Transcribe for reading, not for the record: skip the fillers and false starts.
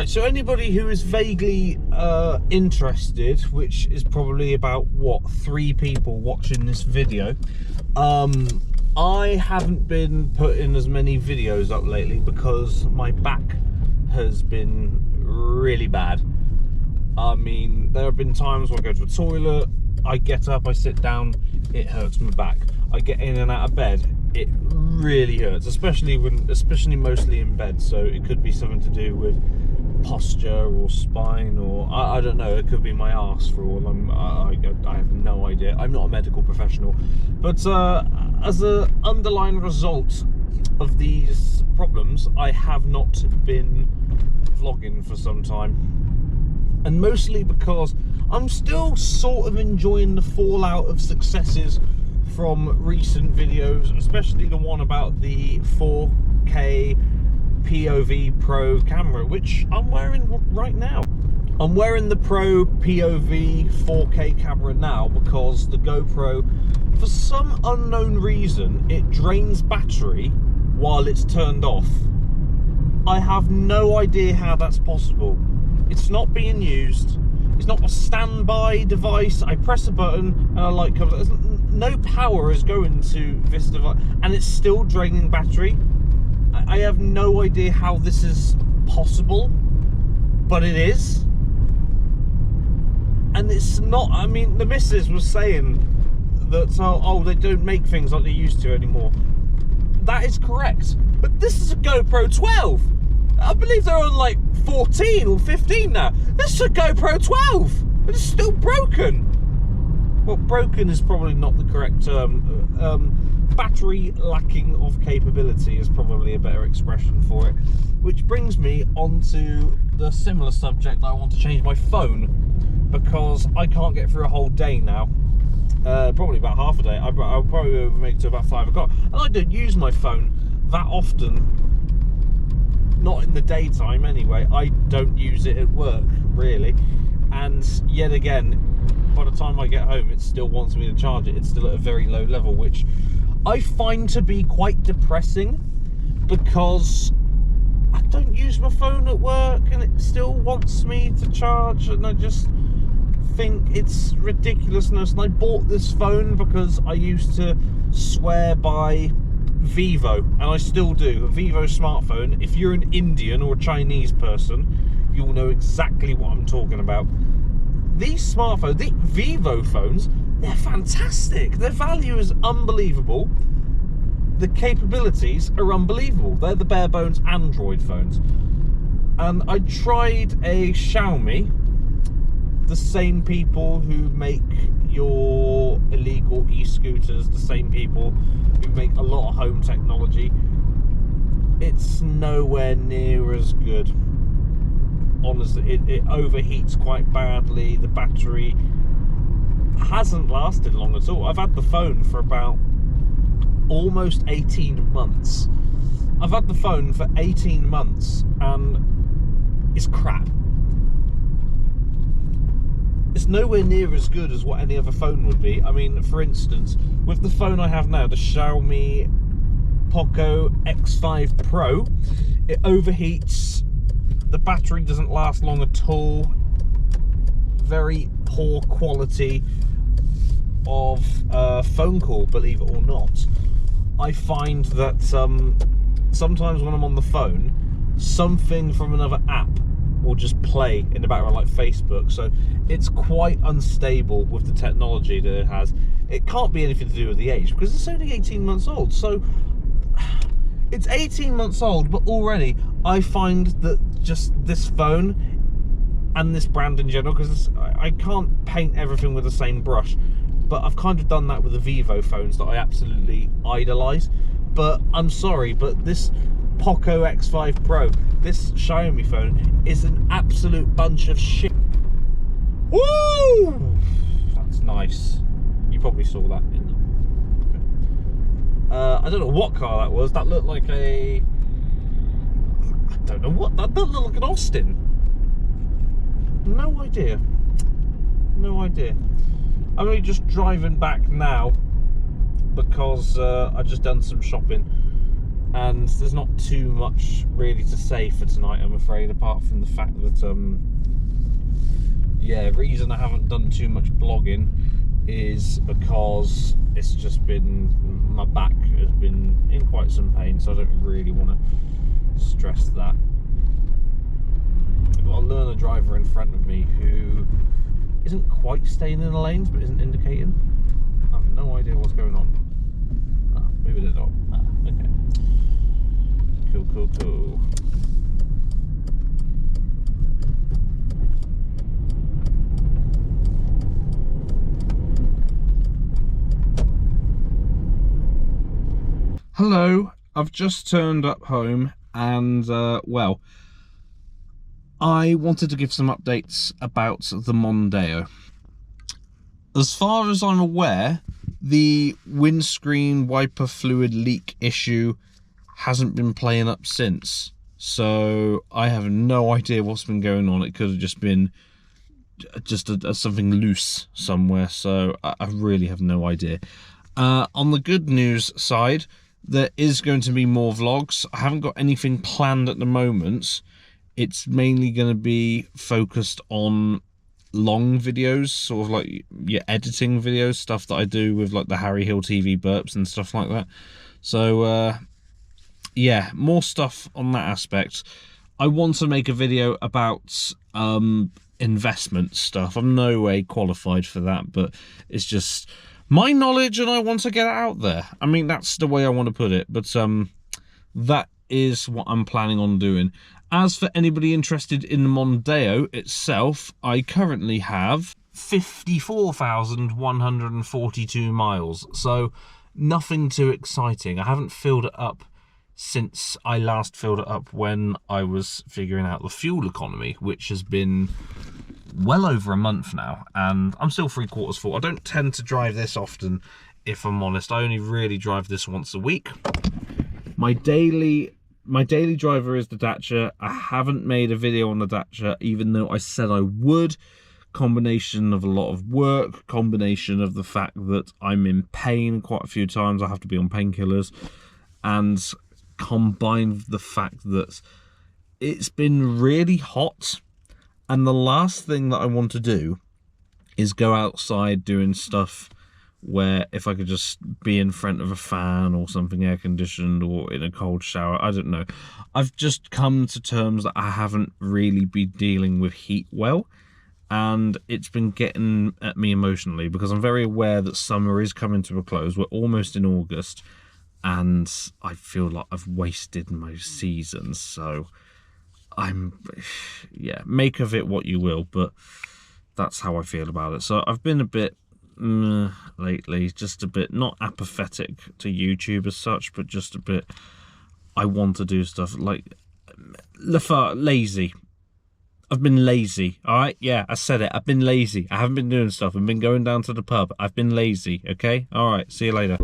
Right, so anybody who is vaguely interested, which is probably about, what, 3 people watching this video, I haven't been putting as many videos up lately because my back has been really bad. I mean, there have been times where I go to the toilet, I get up, I sit down, it hurts my back. I get in and out of bed, it really hurts, especially mostly in bed. So it could be something to do with posture or spine, or I don't know. It could be my arse for all I have no idea. I'm not a medical professional, but as an underlying result of these problems, I have not been vlogging for some time, and mostly because I'm still sort of enjoying the fallout of successes from recent videos, especially the one about the 4K POV Pro camera, which I'm wearing right now. I'm wearing the Pro POV 4K camera now because the GoPro, for some unknown reason, it drains battery while it's turned off. I have no idea how that's possible. It's not being used. It's not a standby device. I press a button and a light comes on. No power is going to this device, and it's still draining battery. I have no idea how this is possible, but it is. And it's not, I mean, the missus was saying that, oh, they don't make things like they used to anymore. That is correct. But this is a GoPro 12. I believe they're on like 14 or 15 now. This is a GoPro 12. And it's still broken. Well, broken is probably not the correct term. Battery lacking of capability is probably a better expression for it. Which brings me on to the similar subject that I want to change my phone, because I can't get through a whole day now. Probably about half a day. I'll probably make it to about 5 o'clock. And I don't use my phone that often. Not in the daytime anyway. I don't use it at work, really. And yet again, by the time I get home, it still wants me to charge it. It's still at a very low level, which I find to be quite depressing, because I don't use my phone at work and it still wants me to charge, and I just think it's ridiculousness. And I bought this phone because I used to swear by Vivo, and I still do. A Vivo smartphone, if you're an Indian or a Chinese person, you'll know exactly what I'm talking about. These smartphones, the Vivo phones, they're fantastic. Their value is unbelievable. The capabilities are unbelievable. They're the bare bones Android phones. And I tried a Xiaomi, the same people who make your illegal e-scooters, the same people who make a lot of home technology. It's nowhere near as good. Honestly, it overheats quite badly. The battery hasn't lasted long at all. I've had the phone for about almost 18 months. I've had the phone for 18 months and it's crap. It's nowhere near as good as what any other phone would be. I mean, for instance, with the phone I have now, the Xiaomi Poco X5 Pro, it overheats. The battery doesn't last long at all. Very poor quality of phone call, believe it or not. I find that sometimes when I'm on the phone, something from another app will just play in the background, like Facebook. So it's quite unstable with the technology that it has. It can't be anything to do with the age, because it's only 18 months old. So it's 18 months old, but already I find that just this phone and this brand in general, because I can't paint everything with the same brush, but I've kind of done that with the Vivo phones that I absolutely idolize. But I'm sorry, but this Poco X5 Pro, this Xiaomi phone, is an absolute bunch of shit. Woo! That's nice. You probably saw that, didn't you? I don't know what car that was. That looked like a... I don't know what. That looked like an Austin. No idea. No idea. I'm only just driving back now because I just done some shopping. and there's not too much really to say for tonight, I'm afraid, apart from the fact that yeah, the reason I haven't done too much blogging is because it's just been, my back has been in quite some pain, so I don't really want to stress that. I've got a learner driver in front of me who isn't quite staying in the lanes but isn't indicating. I have no idea what's going on. Maybe they're not. Okay. Cool. Hello, I've just turned up home and, well, I wanted to give some updates about the Mondeo. As far as I'm aware, the windscreen wiper fluid leak issue hasn't been playing up since. So I have no idea what's been going on. It could have just been something loose somewhere. So I really have no idea. On the good news side, there is going to be more vlogs. I haven't got anything planned at the moment. It's mainly going to be focused on long videos, sort of like your editing videos, stuff that I do with like the Harry Hill TV burps and stuff like that. So yeah, more stuff on that aspect. I want to make a video about investment stuff. I'm no way qualified for that, but it's just my knowledge and I want to get it out there. I mean, that's the way I want to put it, but that is what I'm planning on doing. As for anybody interested in the Mondeo itself, I currently have 54,142 miles, so nothing too exciting. I haven't filled it up since I last filled it up when I was figuring out the fuel economy, which has been well over a month now, and I'm still 3/4 full. I don't tend to drive this often, if I'm honest. I only really drive this once a week. My daily driver is the Dacia. I haven't made a video on the Dacia, even though I said I would. Combination of a lot of work, combination of the fact that I'm in pain quite a few times. I have to be on painkillers, and combined with the fact that it's been really hot. And the last thing that I want to do is go outside doing stuff where if I could just be in front of a fan or something air conditioned or in a cold shower, I don't know. I've just come to terms that I haven't really been dealing with heat well, and it's been getting at me emotionally because I'm very aware that summer is coming to a close. We're almost in August, and I feel like I've wasted my seasons, so yeah, make of it what you will, but that's how I feel about it. So I've been a bit lately, just a bit not apathetic to YouTube as such, but just a bit, I want to do stuff like lazy. I've been lazy, all right? Yeah, I said it. I've been lazy. I haven't been doing stuff. I've been going down to the pub. I've been lazy, okay? All right, see you later.